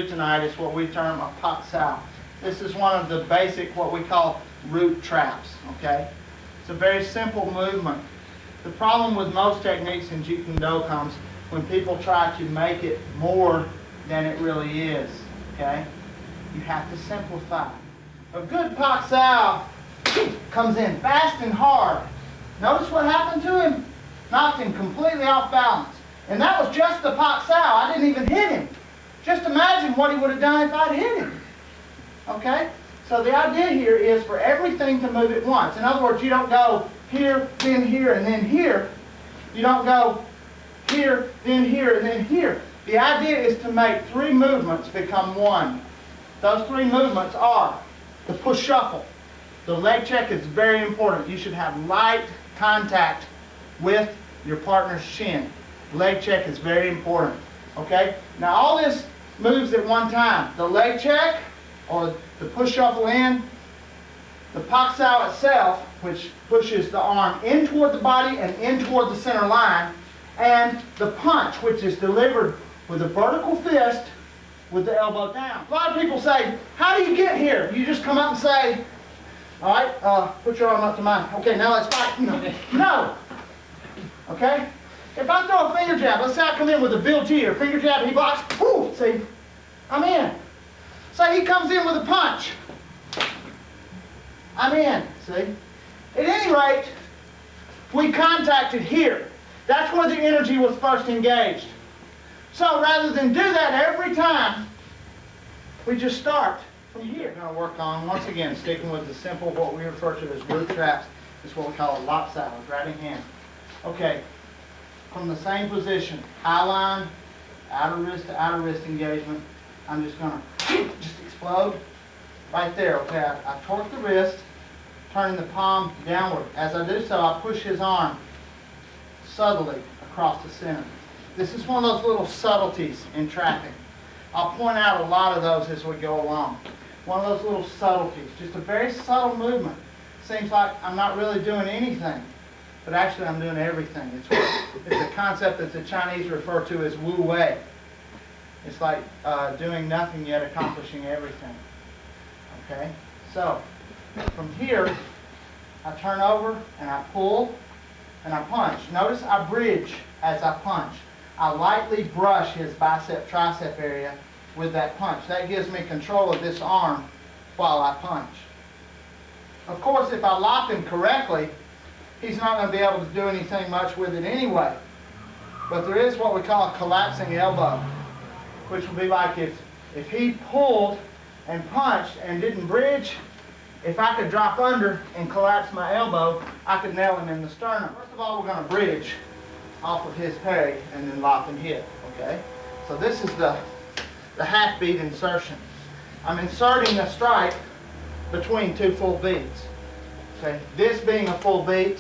do tonight is what we term a Pak Sau. This is one of the basic, what we call root traps, okay? It's a very simple movement. The problem with most techniques in Jeet Kune comes when people try to make it more than it really is, okay? You have to simplify. A good Pak Sau comes in fast and hard. Notice what happened to him? Knocked him completely off balance. And that was just the Pak Sau. I didn't even hit him. Just imagine what he would have done if I'd hit him. Okay? So the idea here is for everything to move at once. In other words, you don't go here, then here, and then here. You don't go here, then here, and then here. The idea is to make three movements become one. Those three movements are the push shuffle. The leg check is very important. You should have light contact with your partner's shin. Leg check is very important. Okay? Now all this moves at one time. The leg check, or the push shuffle in, the Pak Sau itself, which pushes the arm in toward the body and in toward the center line, and the punch, which is delivered with a vertical fist with the elbow down. A lot of people say, how do you get here? You just come up and say, all right, put your arm up to mine. Okay, now let's fight. No. Okay? If I throw a finger jab, let's say I come in with a Bill G or finger jab and he blocks, whoo, see, I'm in. Say he comes in with a punch. I'm in, see? At any rate, we contacted here. That's where the energy was first engaged. So rather than do that every time, we just start from here. We're going to work on, once again, sticking with the simple, what we refer to as root traps. This is what we call a Lop Sau, grabbing hand. Okay, from the same position, high line, outer wrist to outer wrist engagement. I'm just going to just explode right there. Okay, I torque the wrist, turning the palm downward. As I do so, I push his arm subtly across the center. This is one of those little subtleties in trapping. I'll point out a lot of those as we go along. One of those little subtleties, just a very subtle movement. Seems like I'm not really doing anything, but actually I'm doing everything. It's a concept that the Chinese refer to as Wu Wei. It's like doing nothing yet accomplishing everything. Okay? So, from here, I turn over and I pull and I punch. Notice I bridge as I punch. I lightly brush his bicep tricep area with that punch. That gives me control of this arm while I punch. Of course, if I lop him correctly, he's not going to be able to do anything much with it anyway. But there is what we call a collapsing elbow, which would be like if he pulled and punched and didn't bridge, if I could drop under and collapse my elbow, I could nail him in the sternum. First of all, we're going to bridge off of his peg and then lop and hit, okay? So this is the half beat insertion. I'm inserting a strike between two full beats, okay? This being a full beat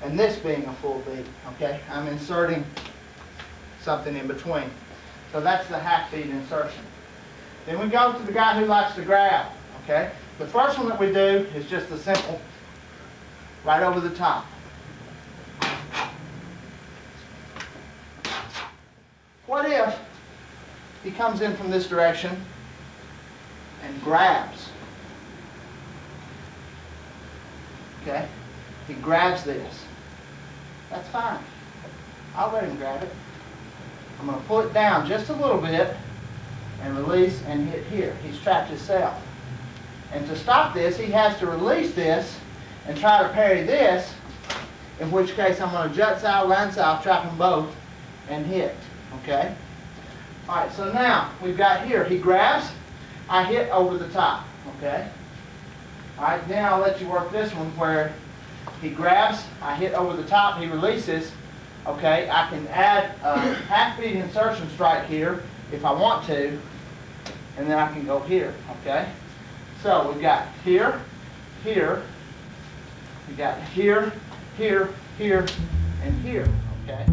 and this being a full beat, okay? I'm inserting something in between. So that's the half beat insertion. Then we go to the guy who likes to grab, okay? The first one that we do is just the simple right over the top. What if he comes in from this direction and grabs? Okay? He grabs this. That's fine. I'll let him grab it. I'm going to pull it down just a little bit and release and hit here. He's trapped himself. And to stop this, he has to release this and try to parry this, in which case I'm going to Jeet Sau, Lan Sau, trap them both, and hit. Okay? Alright, so now we've got here, he grabs, I hit over the top. Okay? Alright, then I'll let you work this one where he grabs, I hit over the top, he releases. Okay, I can add a half beat insertion strike here if I want to, and then I can go here. Okay? So we've got here, here, we got here, here, here, and here. Okay?